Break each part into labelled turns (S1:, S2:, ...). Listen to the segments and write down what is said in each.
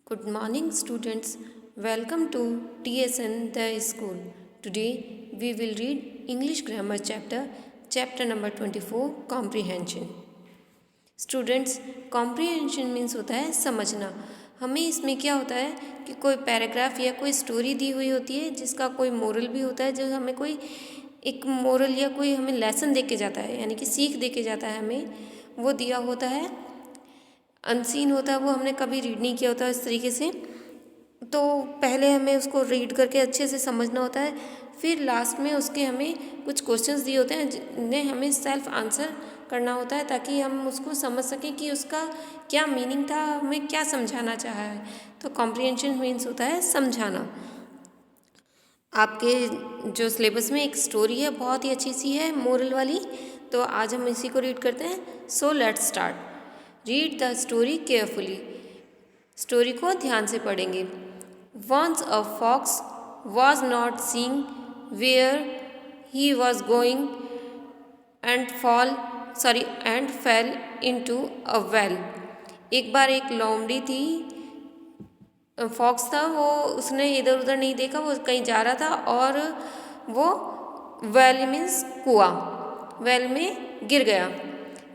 S1: Good morning, students. Welcome to TSN The School. Today we will read English Grammar chapter number 24, Comprehension. Students, comprehension means होता है समझना. हमें इसमें क्या होता है कि कोई पैराग्राफ या कोई स्टोरी दी हुई होती है जिसका कोई मोरल भी होता है, जो हमें कोई एक मोरल या कोई हमें लेसन दे के जाता है, यानी कि सीख दे के जाता है, हमें वो दिया होता है. अनसीन होता है, वो हमने कभी रीड नहीं किया होता इस तरीके से. तो पहले हमें उसको रीड करके अच्छे से समझना होता है. फिर लास्ट में उसके हमें कुछ क्वेश्चंस दिए होते हैं जिन्हें हमें सेल्फ आंसर करना होता है, ताकि हम उसको समझ सकें कि उसका क्या मीनिंग था, हमें क्या समझाना चाहा है. तो कॉम्प्रिहेंशन मीन्स होता है समझाना. आपके जो सिलेबस में एक स्टोरी है, बहुत ही अच्छी सी है, मोरल वाली. तो आज हम इसी को रीड करते हैं. So let's start. Read the story carefully. Story को ध्यान से पढ़ेंगे. Once a fox was not seeing where he was going and fell into a well. एक बार एक लोमड़ी थी, फॉक्स था, वो उसने इधर उधर नहीं देखा, वो कहीं जा रहा था और वो वेल मीन्स कुआं, वेल में गिर गया.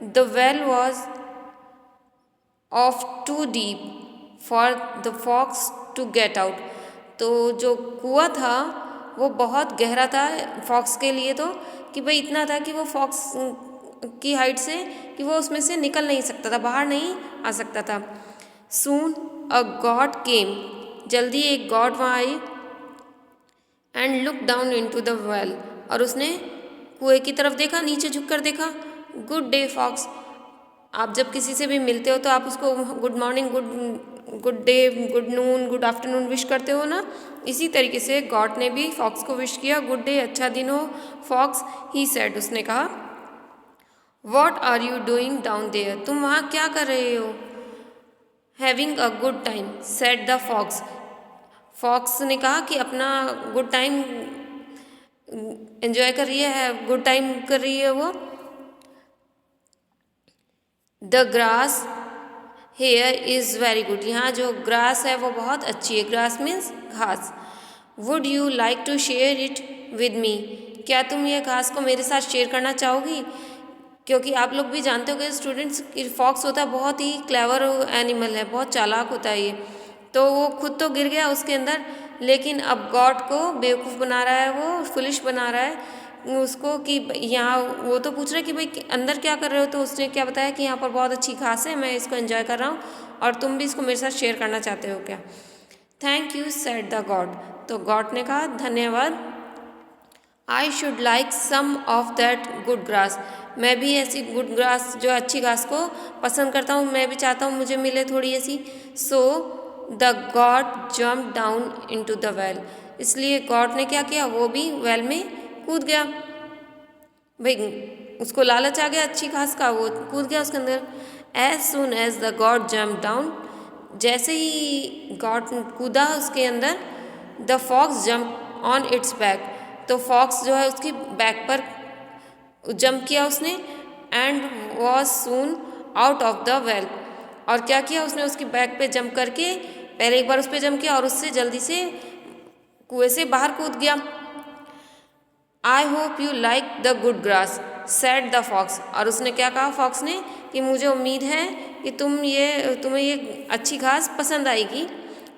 S1: The well was of too deep for the fox to get out. तो जो कुआं था वो बहुत गहरा था फॉक्स के लिए, तो कि भाई इतना था कि वो फॉक्स की हाइट से कि वो उसमें से निकल नहीं सकता था, बाहर नहीं आ सकता था. Soon a god came. जल्दी एक गॉड वहाँ आई. And look down into the well. और उसने कुएं की तरफ देखा, नीचे झुककर देखा. Good day fox. आप जब किसी से भी मिलते हो तो आप उसको good morning, good day, good noon, good afternoon wish करते हो ना. इसी तरीके से गॉड ने भी फॉक्स को विश किया. गुड डे, अच्छा दिन हो फॉक्स. ही सेड, उसने कहा. What are you doing down there. तुम वहाँ क्या कर रहे हो. Having a good time said the fox. फॉक्स ने कहा कि अपना गुड टाइम एंजॉय कर रही है, गुड टाइम कर रही है वो. The grass here is very good. यहाँ जो ग्रास है वो बहुत अच्छी है. ग्रास मीन्स घास. Would you like to share it with me. क्या तुम ये घास को मेरे साथ शेयर करना चाहोगी. क्योंकि आप लोग भी जानते हो कि स्टूडेंट्स, फॉक्स होता है बहुत ही क्लेवर एनिमल है, बहुत चालाक होता है ये. तो वो खुद तो गिर गया उसके अंदर, लेकिन अब गॉड को बेवकूफ़ बना रहा है, वो फुलिश बना रहा है उसको कि यहाँ. वो तो पूछ रहा है कि भाई अंदर क्या कर रहे हो. तो उसने क्या बताया कि यहाँ पर बहुत अच्छी घास है, मैं इसको एंजॉय कर रहा हूँ और तुम भी इसको मेरे साथ शेयर करना चाहते हो क्या. Thank you said the goat. तो गॉड ने कहा धन्यवाद. I should like some of that good grass. मैं भी ऐसी गुड ग्रास, जो अच्छी घास को पसंद करता हूँ, मैं भी चाहता हूँ मुझे मिले थोड़ी ऐसी. So the goat jump down into the well. इसलिए गॉड ने क्या किया, वो भी वेल में कूद गया. भाई उसको लालच आ गया अच्छी घास का, वो कूद गया उसके अंदर. As soon as the goat jump down. जैसे ही गॉड कूदा उसके अंदर, the fox jump on its back. तो फॉक्स जो है उसकी बैक पर जंप किया उसने. And was soon out of the well. और क्या किया उसने, उसकी बैक पे जंप करके पहले एक बार उस पर जंप किया और उससे जल्दी से कुएं से बाहर कूद गया. I hope you like the good grass said the fox. और उसने क्या कहा फॉक्स ने कि मुझे उम्मीद है कि तुम्हें ये अच्छी घास पसंद आएगी.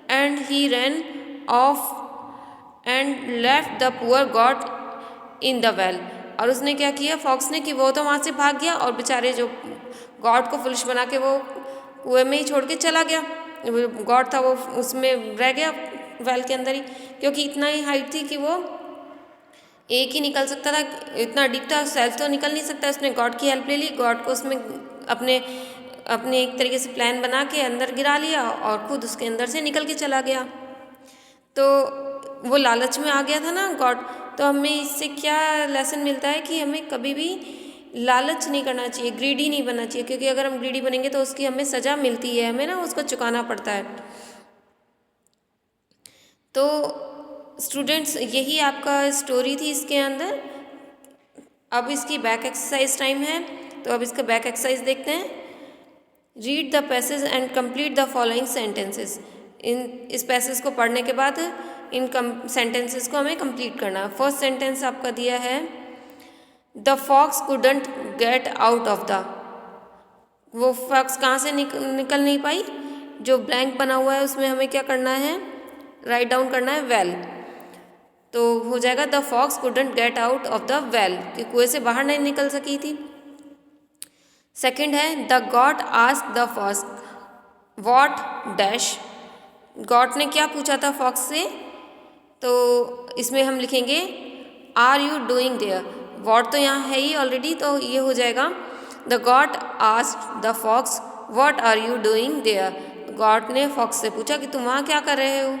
S1: And he ran off and left the poor goat in the well. और उसने क्या किया फॉक्स ने कि वो तो वहाँ से भाग गया और बेचारे जो गॉड को फुलिश बना के वो कुएं में ही छोड़ के चला गया. गॉड था वो उसमें रह गया वेल के अंदर ही, क्योंकि इतना ही हाइट थी कि वो एक ही निकल सकता था, इतना डीप था, सेल्फ तो निकल नहीं सकता. उसने गॉड की हेल्प ले ली. गॉड को उसमें अपने अपने एक तरीके से प्लान बना के अंदर गिरा लिया और खुद उसके अंदर से निकल के चला गया. तो वो लालच में आ गया था ना गॉड. तो हमें इससे क्या लेसन मिलता है कि हमें कभी भी लालच नहीं करना चाहिए, ग्रीडी नहीं बनना चाहिए, क्योंकि अगर हम ग्रीडी बनेंगे तो उसकी हमें सज़ा मिलती है, हमें ना उसको चुकाना पड़ता है. तो स्टूडेंट्स, यही आपका स्टोरी थी इसके अंदर. अब इसकी बैक एक्सरसाइज टाइम है, तो अब इसका बैक एक्सरसाइज देखते हैं. Read the passage and complete the following sentences. In इस पैसेज को पढ़ने के बाद इन सेंटेंसेस को हमें कंप्लीट करना है। फर्स्ट सेंटेंस आपका दिया है, the fox couldn't get out of the, वो फॉक्स कहाँ से निकल नहीं पाई, जो ब्लैंक बना हुआ है उसमें हमें क्या करना है, राइट डाउन करना है वेल। तो हो जाएगा the fox couldn't get out of the well, कि कुएं से बाहर नहीं निकल सकी थी। सेकंड है, the goat asked the fox what dash, goat ने क्या पूछा था फॉक्स से, तो इसमें हम लिखेंगे are you doing there, what तो यहाँ है ही ऑलरेडी, तो ये हो जाएगा the goat asked the fox what are you doing there, goat ने फॉक्स से पूछा कि तुम वहाँ क्या कर रहे हो।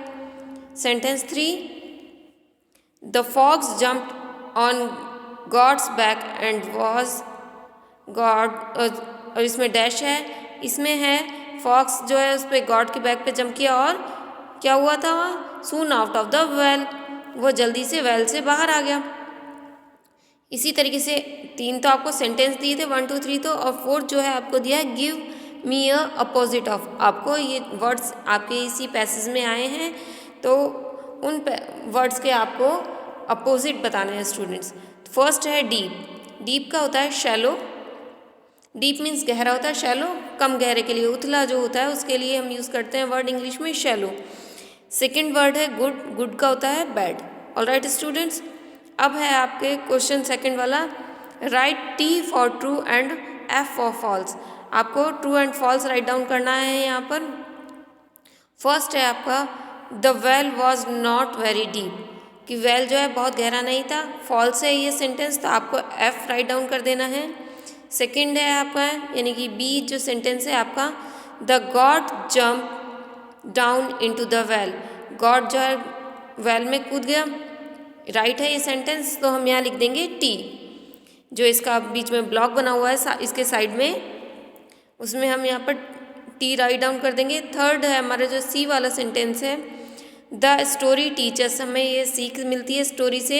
S1: Sentence 3, the fox jumped on goat's back and was goat, और इसमें डैश है, इसमें है फॉक्स जो है उस पर गॉड के बैक पे जंप किया और क्या हुआ था वहाँ, सून आउट ऑफ द वेल, वो जल्दी से वेल से बाहर आ गया। इसी तरीके से 3 तो आपको सेंटेंस दिए थे 1 2 3 तो, और 4th जो है आपको दिया है give me a opposite of, आपको ये वर्ड्स आपके इसी पैसेज में आए हैं, तो उन वर्ड्स के आपको अपोजिट बताने हैं स्टूडेंट्स। फर्स्ट है डीप, डीप का होता है शैलो, डीप मीन्स गहरा होता है, शैलो कम गहरे के लिए, उथला जो होता है उसके लिए हम यूज़ करते हैं वर्ड इंग्लिश में शैलो। सेकंड वर्ड है गुड, गुड का होता है बैड। ऑलराइट स्टूडेंट्स, अब है आपके क्वेश्चन सेकंड वाला, write T for true and F for false, आपको true and false write down करना है यहाँ पर। फर्स्ट है आपका the well was not very deep, कि वेल जो है बहुत गहरा नहीं था, फॉल्स है ये सेंटेंस, तो आपको एफ राइट डाउन कर देना है। सेकंड है आपका यानी कि बी जो सेंटेंस है आपका, the goat jump down into the well, God जो है वेल में कूद गया, राइट है ये सेंटेंस, तो हम यहाँ लिख देंगे टी, जो इसका बीच में ब्लॉक बना हुआ है इसके साइड में, उसमें हम यहाँ पर टी राइट डाउन कर देंगे। थर्ड है हमारा जो सी वाला सेंटेंस है, द स्टोरी टीचर्स, हमें ये सीख मिलती है स्टोरी से,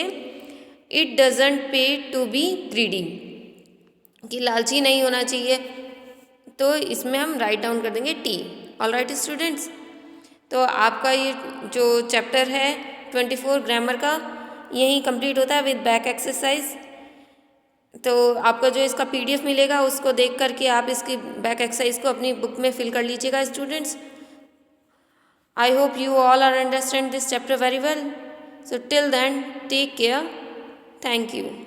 S1: इट डजेंट पे टू बी ग्रीडी, कि लालची नहीं होना चाहिए, तो इसमें हम राइट डाउन कर देंगे टी। ऑलराइट स्टूडेंट्स, तो आपका ये जो चैप्टर है 24 ग्रामर का यहीं कंप्लीट होता है विद बैक एक्सरसाइज। तो आपका जो इसका PDF मिलेगा उसको देख करके आप इसकी बैक एक्सरसाइज को अपनी बुक में फिल कर लीजिएगा students. I hope you all are understand this chapter very well. So till then, take care. Thank you.